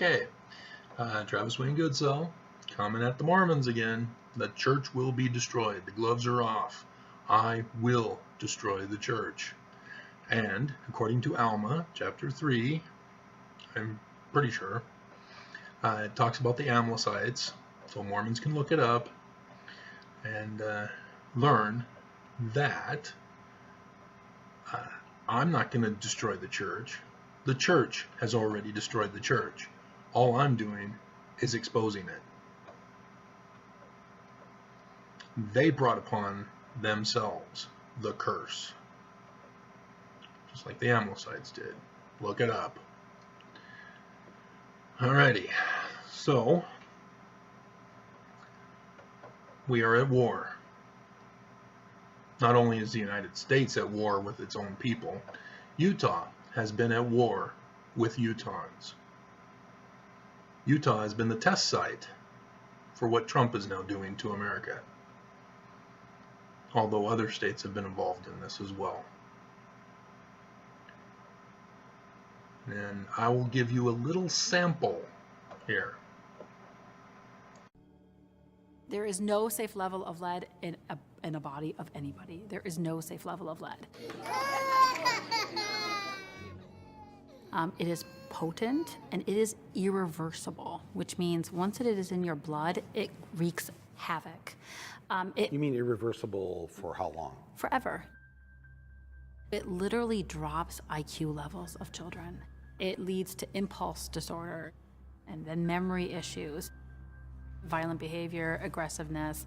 Okay, Travis Wayne Goodsell coming at the Mormons again. The church will be destroyed. The gloves are off. I will destroy the church. And according to Alma, chapter 3, I'm pretty sure, it talks about the Amlicites, so Mormons can look it up and learn that I'm not going to destroy the church. The church has already destroyed the church. All I'm doing is exposing it. They brought upon themselves the curse, just like the Amlicites did. Look it up. Alrighty, so we are at war. Not only is the United States at war with its own people, Utah has been at war with Utahns. Utah has been the test site for what Trump is now doing to America, although other states have been involved in this as well. And I will give you a little sample here. There is no safe level of lead in a body of anybody. There is no safe level of lead. It is potent and it is irreversible, which means once it is in your blood, it wreaks havoc. You mean irreversible for how long? Forever. It literally drops IQ levels of children. It leads to impulse disorder and then memory issues, violent behavior, aggressiveness.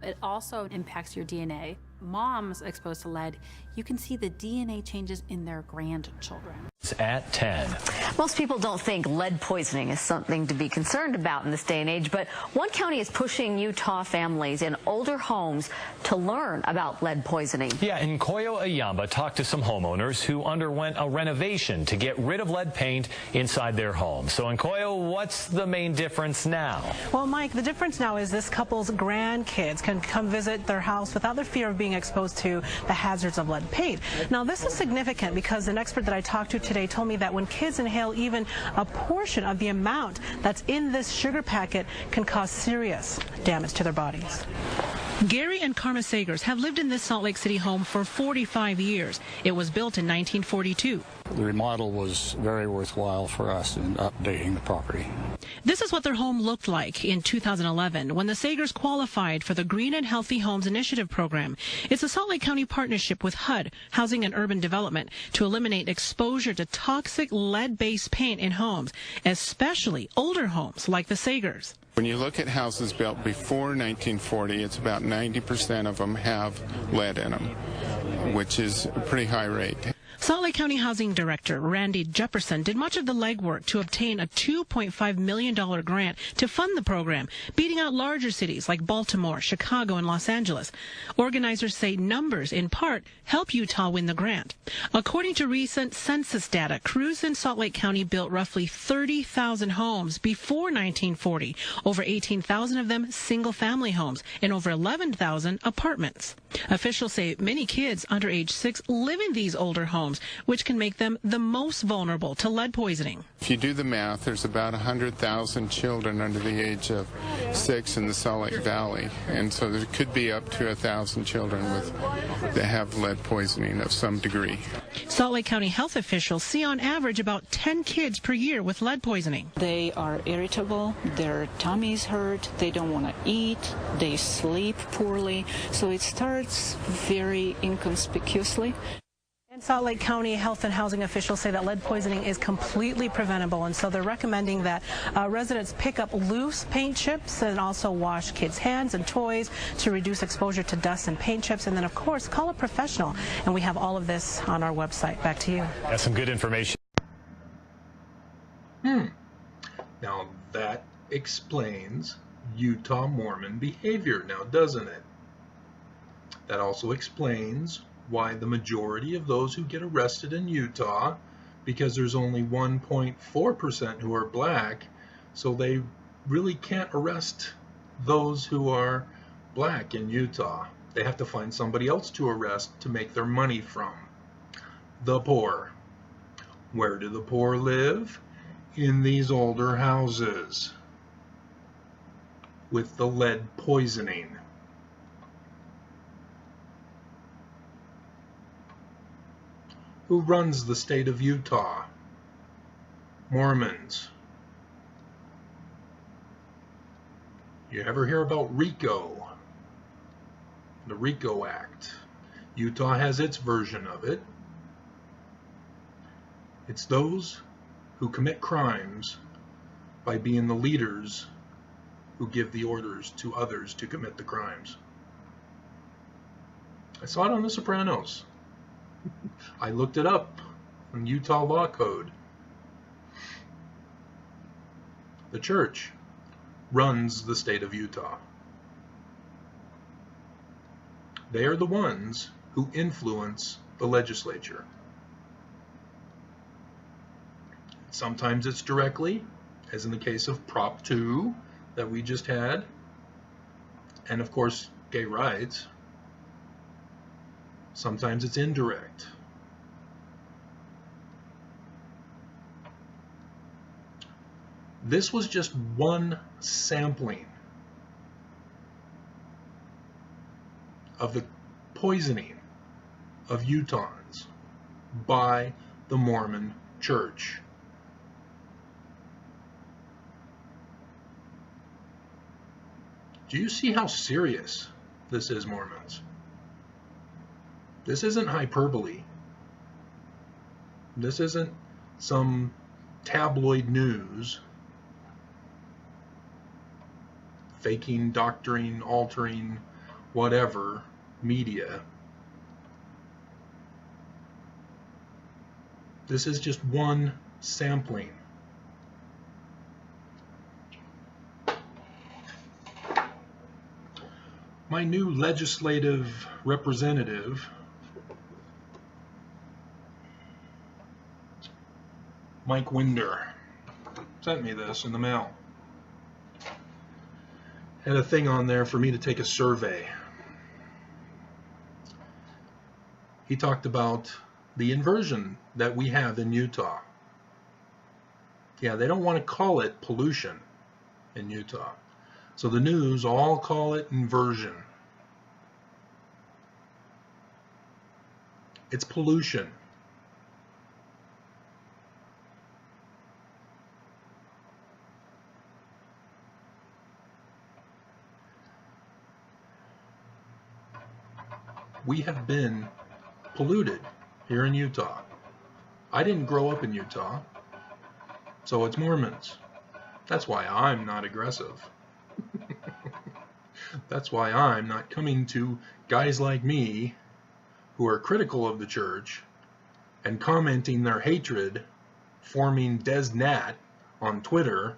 It also impacts your DNA. Moms exposed to lead, you can see the DNA changes in their grandchildren. At 10. Most people don't think lead poisoning is something to be concerned about in this day and age, but one county is pushing Utah families in older homes to learn about lead poisoning. Yeah, Nkoyo Ayamba talked to some homeowners who underwent a renovation to get rid of lead paint inside their home. So Nkoyo, what's the main difference now? Well, Mike, the difference now is this couple's grandkids can come visit their house without the fear of being exposed to the hazards of lead paint. Now, this is significant because an expert that I talked to today told me that when kids inhale even a portion of the amount that's in this sugar packet can cause serious damage to their bodies. Gary and Karma Sagers have lived in this Salt Lake City home for 45 years. It was built in 1942. The remodel was very worthwhile for us in updating the property. This is what their home looked like in 2011 when the Sagers qualified for the Green and Healthy Homes Initiative program. It's a Salt Lake County partnership with HUD, Housing and Urban Development, to eliminate exposure to toxic lead-based paint in homes, especially older homes like the Sagers. When you look at houses built before 1940, it's about 90% of them have lead in them, which is a pretty high rate. Salt Lake County Housing Director Randy Jefferson did much of the legwork to obtain a $2.5 million grant to fund the program, beating out larger cities like Baltimore, Chicago, and Los Angeles. Organizers say numbers, in part, help Utah win the grant. According to recent census data, crews in Salt Lake County built roughly 30,000 homes before 1940, over 18,000 of them single-family homes, and over 11,000 apartments. Officials say many kids under age 6 live in these older homes, which can make them the most vulnerable to lead poisoning. If you do the math, there's about 100,000 children under the age of 6 in the Salt Lake Valley, and so there could be up to 1,000 children that have lead poisoning of some degree. Salt Lake County health officials see on average about 10 kids per year with lead poisoning. They are irritable, their tummies hurt, they don't want to eat, they sleep poorly, so it starts very inconspicuously. And Salt Lake County health and housing officials say that lead poisoning is completely preventable, and so they're recommending that residents pick up loose paint chips and also wash kids' hands and toys to reduce exposure to dust and paint chips, and then, of course, call a professional. And we have all of this on our website. Back to you. That's some good information. Now that explains Utah Mormon behavior now, doesn't it? That also explains why the majority of those who get arrested in Utah, because there's only 1.4% who are black, so they really can't arrest those who are black in Utah. They have to find somebody else to arrest to make their money from. The poor. Where do the poor live? in these older houses with the lead poisoning. Who runs the state of Utah? Mormons. You ever hear about RICO? The RICO Act. Utah has its version of it. It's those who commit crimes by being the leaders who give the orders to others to commit the crimes. I saw it on The Sopranos. I looked it up in Utah Law Code. The church runs the state of Utah. They are the ones who influence the legislature. Sometimes it's directly, as in the case of Prop 2 that we just had, and of course gay rights. Sometimes it's indirect. This was just one sampling of the poisoning of Utahns by the Mormon Church. Do you see how serious this is, Mormons? This isn't hyperbole. This isn't some tabloid news, faking, doctoring, altering, whatever, media. This is just one sampling. My new legislative representative, Mike Winder, sent me this in the mail. Had a thing on there for me to take a survey. He talked about the inversion that we have in Utah. Yeah, they don't want to call it pollution in Utah. So the news all call it inversion. It's pollution. We have been polluted here in Utah. I didn't grow up in Utah, so it's Mormons. That's why I'm not aggressive. That's why I'm not coming to guys like me who are critical of the church and commenting their hatred, forming Des Nat on Twitter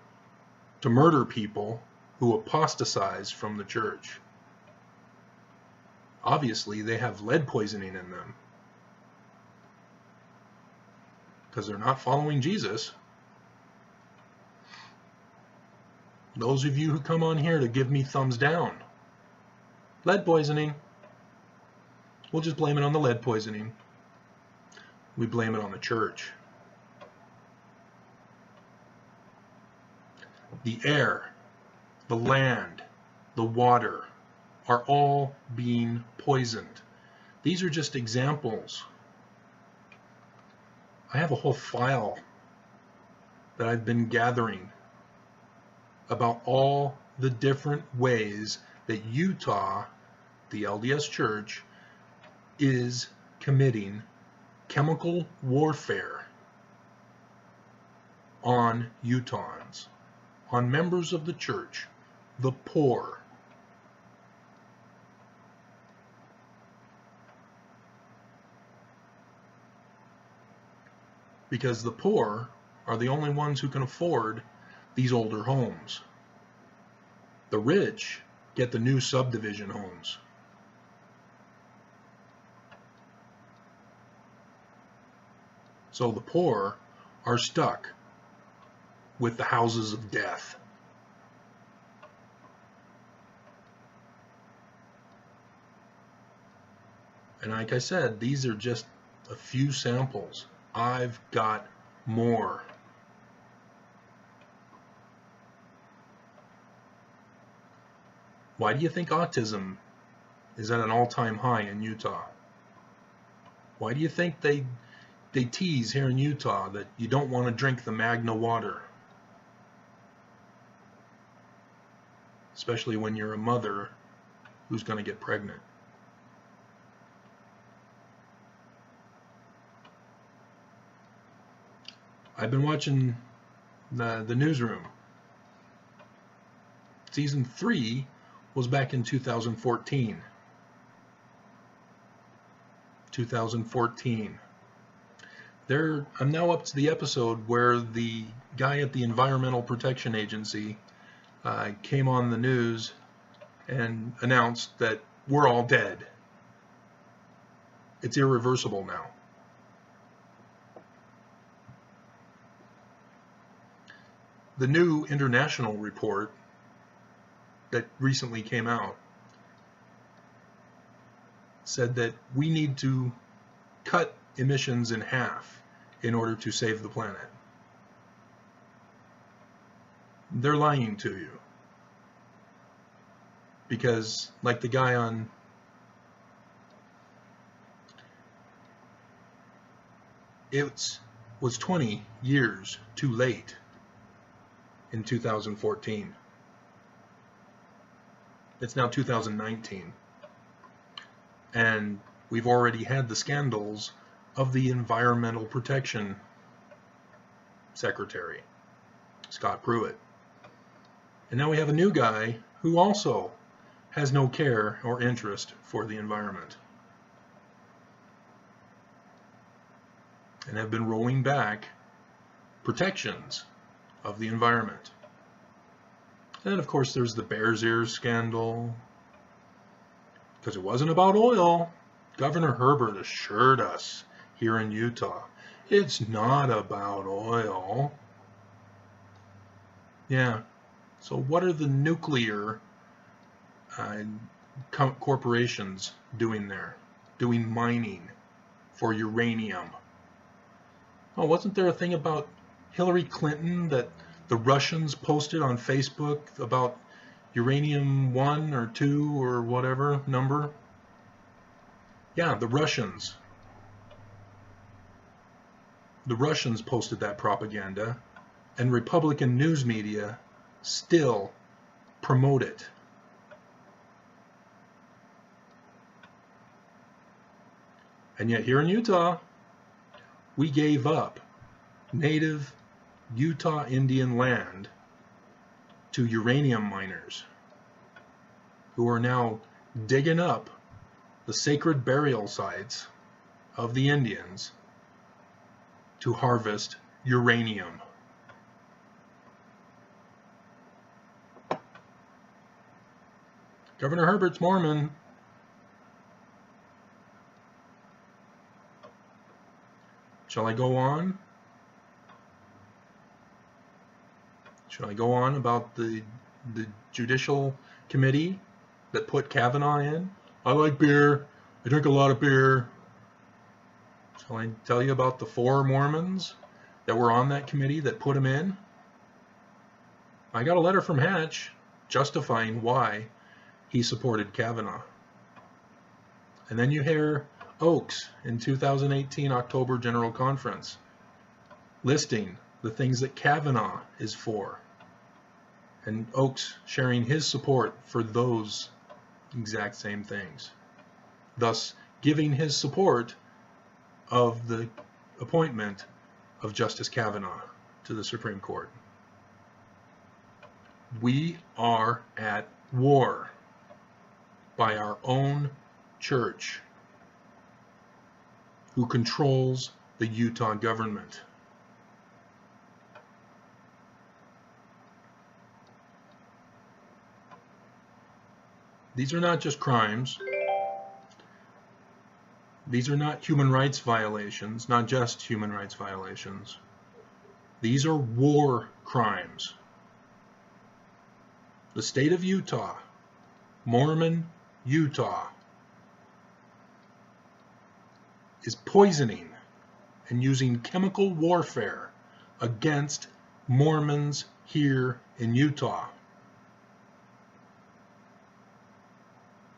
to murder people who apostatize from the church. Obviously, they have lead poisoning in them because they're not following Jesus. Those of you who come on here to give me thumbs down, lead poisoning, we'll just blame it on the lead poisoning. We blame it on the church. The air, the land, the water are all being poisoned. These are just examples. I have a whole file that I've been gathering about all the different ways that Utah, the LDS Church, is committing chemical warfare on Utahns, on members of the church, the poor. Because the poor are the only ones who can afford these older homes. The rich get the new subdivision homes. So the poor are stuck with the houses of death. And like I said, these are just a few samples. I've got more. Why do you think autism is at an all-time high in Utah? Why do you think they tease here in Utah that you don't want to drink the Magna water? Especially when you're a mother who's going to get pregnant. I've been watching the newsroom. Season 3 was back in 2014. 2014. I'm now up to the episode where the guy at the Environmental Protection Agency came on the news and announced that we're all dead. It's irreversible now. The new international report that recently came out said that we need to cut emissions in half in order to save the planet. They're lying to you. Because, like the guy on it was 20 years too late in 2014. It's now 2019. And we've already had the scandals of the Environmental Protection Secretary, Scott Pruitt. And now we have a new guy who also has no care or interest for the environment, and have been rolling back protections of the environment. And of course there's the Bears Ears scandal, because it wasn't about oil. Governor Herbert assured us here in Utah, it's not about oil. Yeah, so what are the nuclear corporations doing there? Doing mining for uranium. Oh, wasn't there a thing about Hillary Clinton that the Russians posted on Facebook about uranium 1 or 2 or whatever number? Yeah, the Russians. The Russians posted that propaganda, and Republican news media still promote it. And yet here in Utah, we gave up native Utah Indian land to uranium miners who are now digging up the sacred burial sites of the Indians to harvest uranium. Governor Herbert's Mormon. Shall I go on? Shall I go on about the Judicial Committee that put Kavanaugh in? I like beer. I drink a lot of beer. Shall I tell you about the 4 Mormons that were on that committee that put him in? I got a letter from Hatch justifying why he supported Kavanaugh. And then you hear Oaks in 2018 October General Conference listing the things that Kavanaugh is for, and Oaks sharing his support for those exact same things, thus giving his support of the appointment of Justice Kavanaugh to the Supreme Court. We are at war by our own church, who controls the Utah government. These are not just crimes. These are not human rights violations, not just human rights violations. These are war crimes. The state of Utah, Mormon Utah, is poisoning and using chemical warfare against Mormons here in Utah.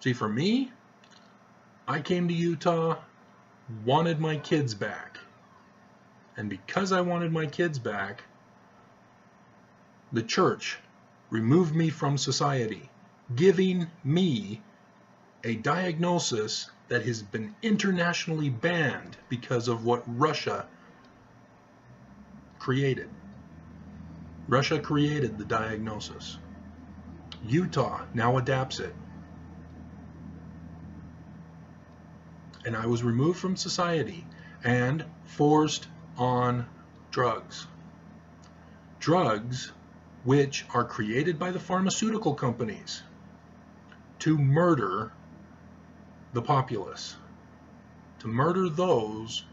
See, for me, I came to Utah, wanted my kids back. And because I wanted my kids back, the church removed me from society, giving me a diagnosis that has been internationally banned because of what Russia created. Russia created the diagnosis. Utah now adapts it. And I was removed from society and forced on drugs. Drugs which are created by the pharmaceutical companies to murder the populace, to murder those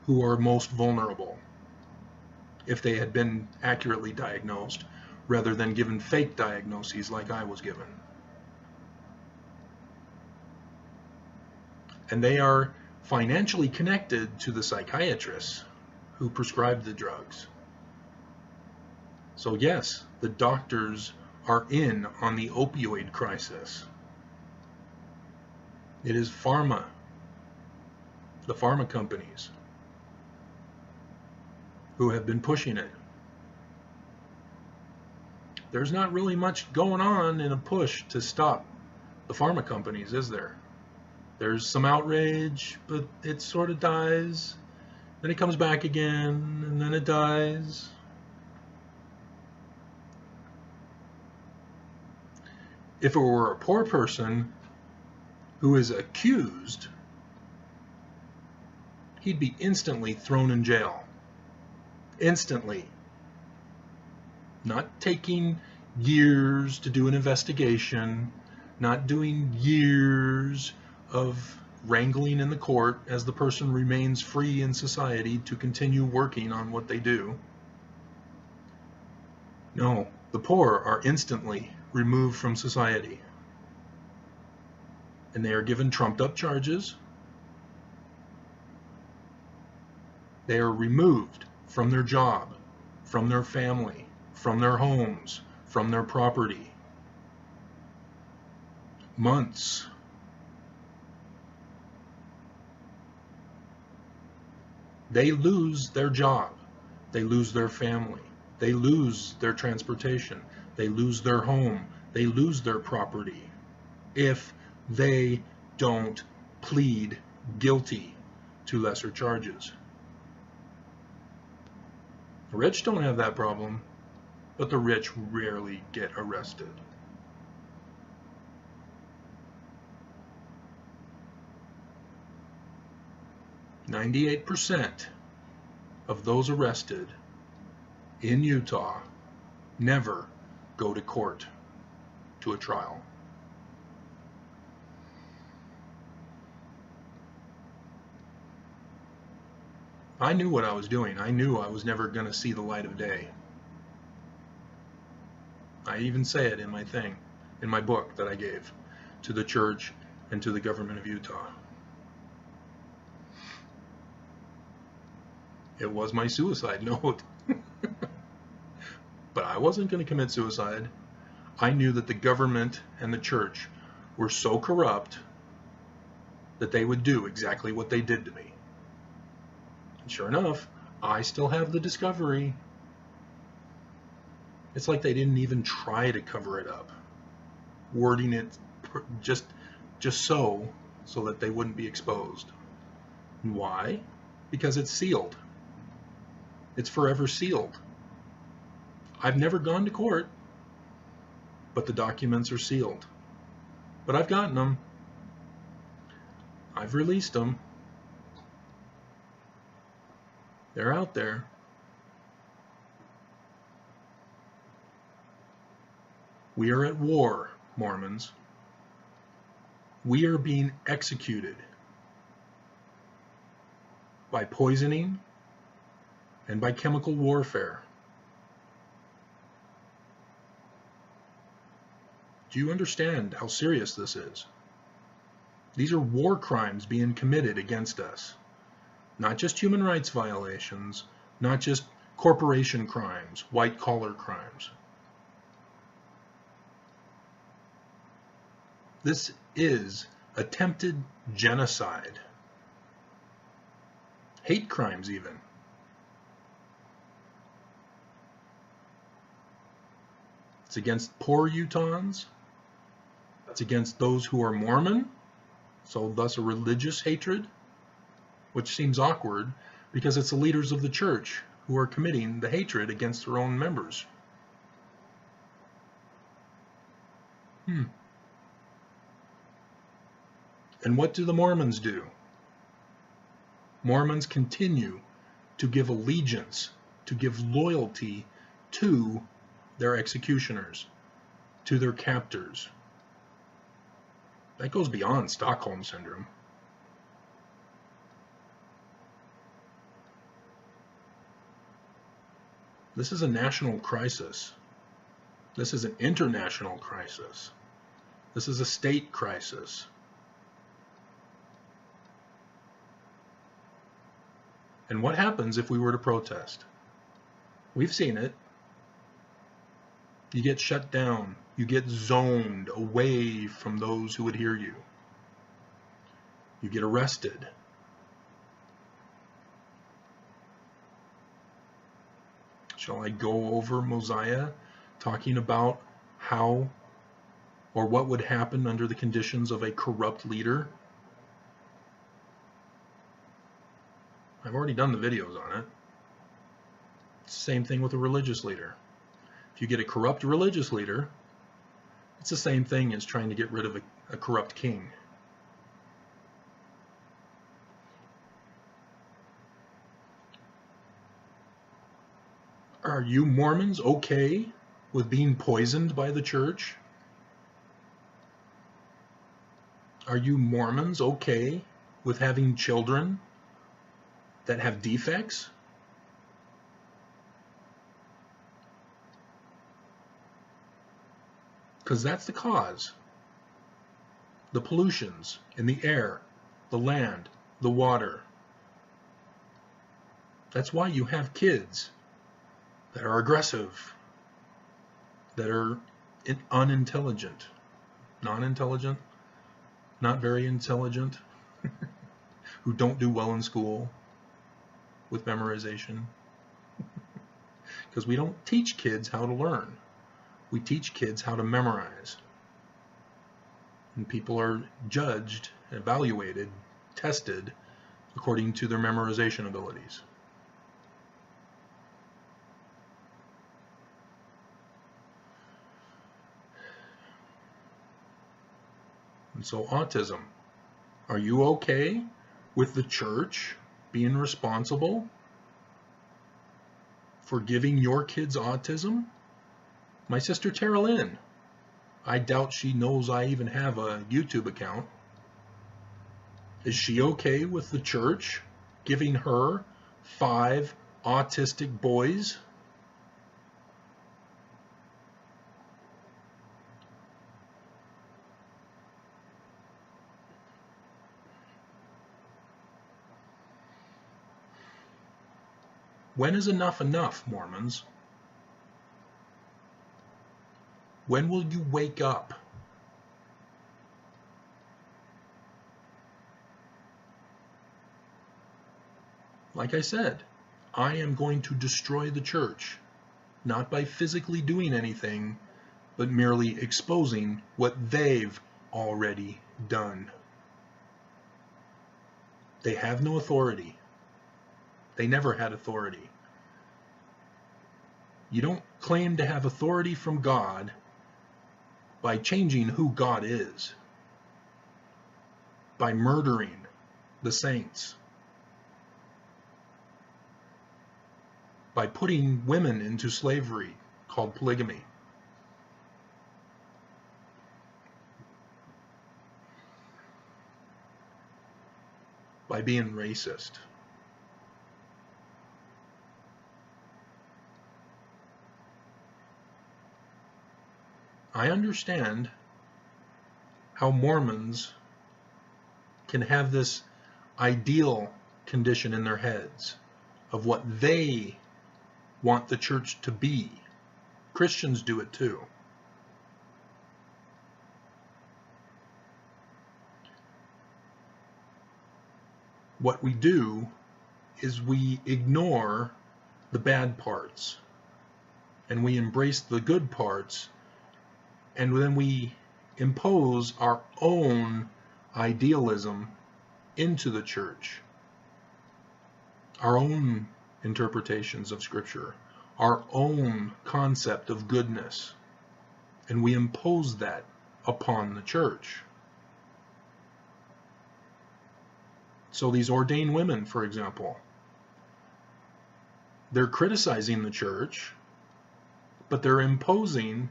who are most vulnerable if they had been accurately diagnosed rather than given fake diagnoses like I was given. And they are financially connected to the psychiatrists who prescribed the drugs. So yes, the doctors are in on the opioid crisis. It is pharma, the pharma companies, who have been pushing it. There's not really much going on in a push to stop the pharma companies, is there? There's some outrage, but it sort of dies. Then it comes back again, and then it dies. If it were a poor person who is accused, he'd be instantly thrown in jail. Instantly. Not taking years to do an investigation, not doing years of wrangling in the court as the person remains free in society to continue working on what they do. No, the poor are instantly removed from society. And they are given trumped up charges. They are removed from their job, from their family, from their homes, from their property. Months. They lose their job. They lose their family. They lose their transportation. They lose their home. They lose their property if they don't plead guilty to lesser charges. The rich don't have that problem, but the rich rarely get arrested. %98 of those arrested in Utah never go to court to a trial. I knew what I was doing. I knew I was never going to see the light of day. I even say it in my thing, in my book that I gave to the church and to the government of Utah. It was my suicide note. But I wasn't going to commit suicide. I knew that the government and the church were so corrupt that they would do exactly what they did to me. And sure enough, I still have the discovery. It's like they didn't even try to cover it up, wording it just so that they wouldn't be exposed. And why? Because it's sealed. It's forever sealed. I've never gone to court, but the documents are sealed. But I've gotten them. I've released them. They're out there. We are at war, Mormons. We are being executed by poisoning and by chemical warfare. Do you understand how serious this is? These are war crimes being committed against us. Not just human rights violations, not just corporation crimes, white-collar crimes. This is attempted genocide. Hate crimes even. It's against poor Utahns. It's against those who are Mormon, so thus a religious hatred, which seems awkward because it's the leaders of the church who are committing the hatred against their own members. And what do the Mormons do? Mormons continue to give allegiance, to give loyalty to their executioners, to their captors. That goes beyond Stockholm Syndrome. This is a national crisis. This is an international crisis. This is a state crisis. And what happens if we were to protest? We've seen it. You get shut down. You get zoned away from those who would hear you. You get arrested. Shall I go over Mosiah talking about how or what would happen under the conditions of a corrupt leader? I've already done the videos on it. It's the same thing with a religious leader. If you get a corrupt religious leader, it's the same thing as trying to get rid of a corrupt king. Are you Mormons okay with being poisoned by the church? Are you Mormons okay with having children that have defects? Because that's the cause. The pollutions in the air, the land, the water. That's why you have kids that are aggressive, that are unintelligent, non-intelligent, not very intelligent, who don't do well in school with memorization. Because we don't teach kids how to learn. We teach kids how to memorize. And people are judged, evaluated, tested according to their memorization abilities. And so autism. Are you okay with the church being responsible for giving your kids autism? My sister Tara Lynn, I doubt she knows I even have a YouTube account. Is she okay with the church giving her 5 autistic boys? When is enough enough, Mormons? When will you wake up? Like I said, I am going to destroy the church, not by physically doing anything, but merely exposing what they've already done. They have no authority. They never had authority. You don't claim to have authority from God by changing who God is, by murdering the saints, by putting women into slavery called polygamy. By being racist. I understand how Mormons can have this ideal condition in their heads of what they want the church to be. Christians do it too. what we do is we ignore the bad parts and we embrace the good parts, and then we impose our own idealism into the church, our own interpretations of Scripture, our own concept of goodness, and we impose that upon the church. So these ordained women, for example, they're criticizing the church, but they're imposing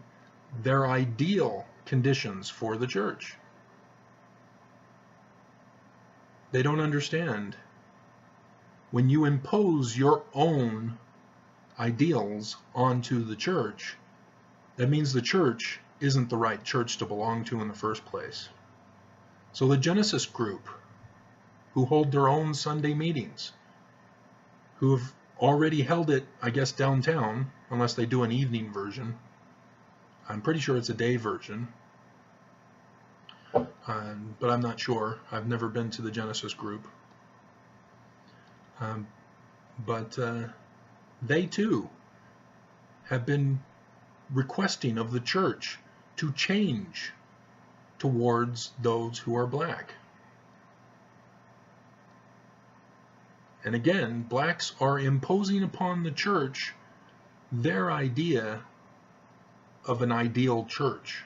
their ideal conditions for the church. They don't understand. When you impose your own ideals onto the church, that means the church isn't the right church to belong to in the first place. So the Genesis group, who hold their own Sunday meetings, who have already held it, I guess, downtown, unless they do an evening version. I'm pretty sure it's a day version, but I'm not sure. I've never been to the Genesis group. But they too have been requesting of the church to change towards those who are black. And again, blacks are imposing upon the church their idea of an ideal church.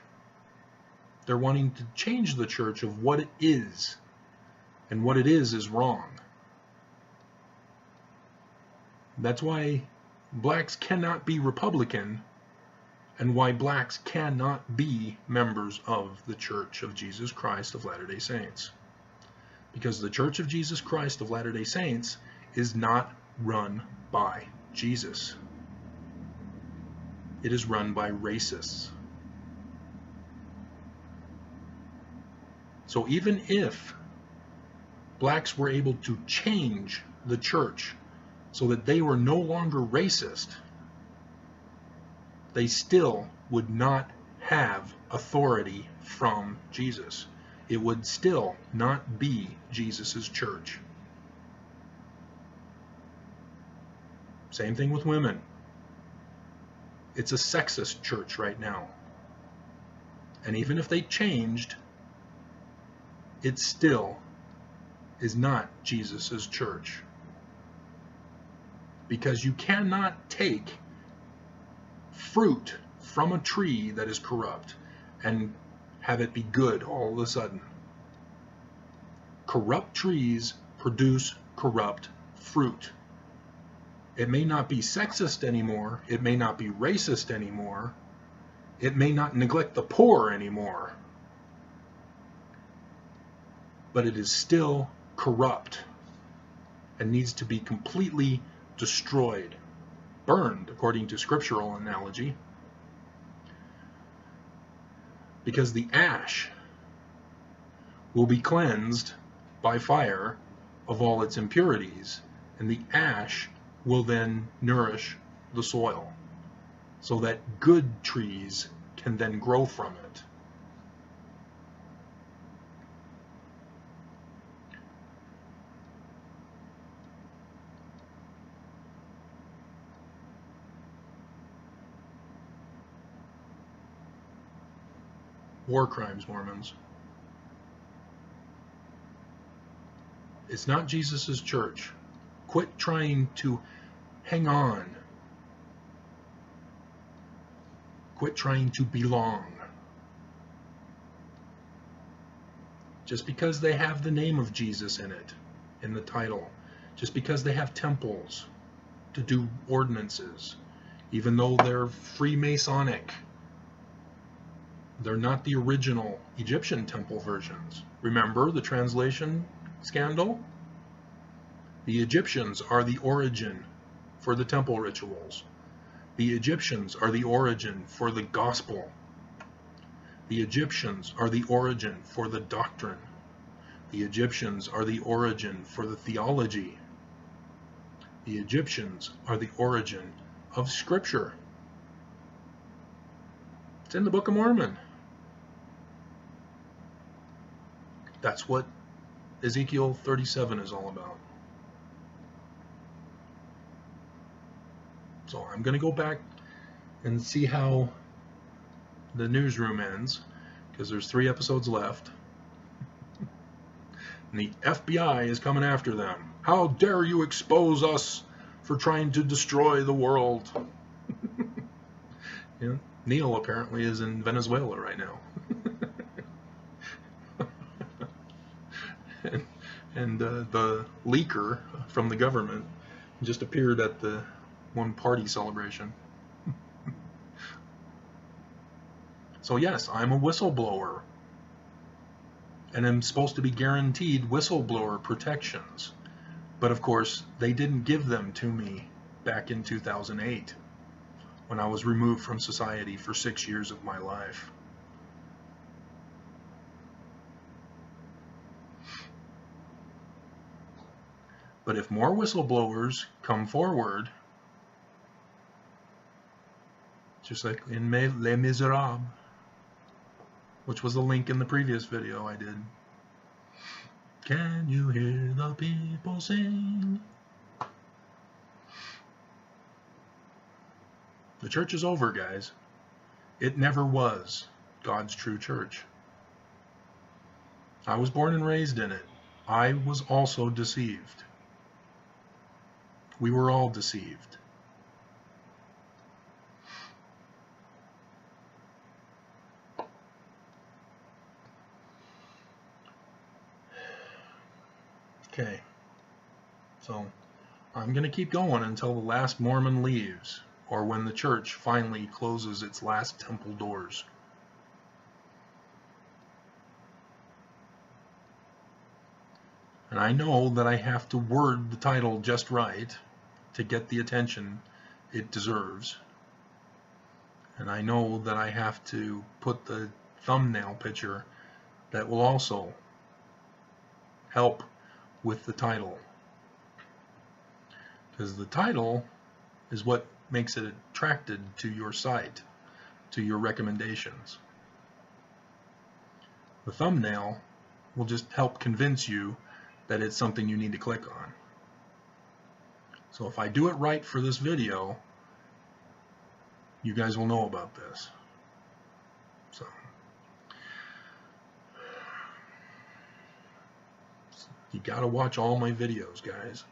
They're wanting to change the church of what it is, and what it is wrong. That's why blacks cannot be Republican, and why blacks cannot be members of the Church of Jesus Christ of Latter-day Saints. Because the Church of Jesus Christ of Latter-day Saints is not run by Jesus. It is run by racists. So even if blacks were able to change the church so that they were no longer racist, they still would not have authority from Jesus. It would still not be Jesus's church. Same thing with women. It's a sexist church right now. And even if they changed, it still is not Jesus's church. Because you cannot take fruit from a tree that is corrupt and have it be good all of a sudden. Corrupt trees produce corrupt fruit. It may not be sexist anymore. It may not be racist anymore. It may not neglect the poor anymore. But it is still corrupt and needs to be completely destroyed, burned, according to scriptural analogy. Because the ash will be cleansed by fire of all its impurities, and the ash will then nourish the soil so that good trees can then grow from it. War crimes, Mormons. It's not Jesus's church. Quit trying to hang on. Quit trying to belong. Just because they have the name of Jesus in it, in the title, just because they have temples to do ordinances, even though they're Freemasonic, they're not the original Egyptian temple versions. Remember the translation scandal? The Egyptians are the origin for the temple rituals. The Egyptians are the origin for the gospel. The Egyptians are the origin for the doctrine. The Egyptians are the origin for the theology. The Egyptians are the origin of Scripture. It's in the Book of Mormon. That's what Ezekiel 37 is all about. So I'm going to go back and see how the newsroom ends, because there's 3 episodes left. And the FBI is coming after them. How dare you expose us for trying to destroy the world? Yeah, Neil apparently is in Venezuela right now. and the leaker from the government just appeared at the one party celebration. So yes, I'm a whistleblower, and I'm supposed to be guaranteed whistleblower protections. But of course, they didn't give them to me back in 2008, when I was removed from society for 6 years of my life. But if more whistleblowers come forward, just like in Les Miserables, which was the link in the previous video I did. Can you hear the people sing? The church is over, guys. It never was God's true church. I was born and raised in it. I was also deceived. We were all deceived. Okay, so I'm going to keep going until the last Mormon leaves, or when the church finally closes its last temple doors. And I know that I have to word the title just right to get the attention it deserves. And I know that I have to put the thumbnail picture that will also help with the title, because the title is what makes it attracted to your site, to your recommendations. The thumbnail will just help convince you that it's something you need to click on. So if I do it right for this video, you guys will know about this. So you gotta watch all my videos, guys.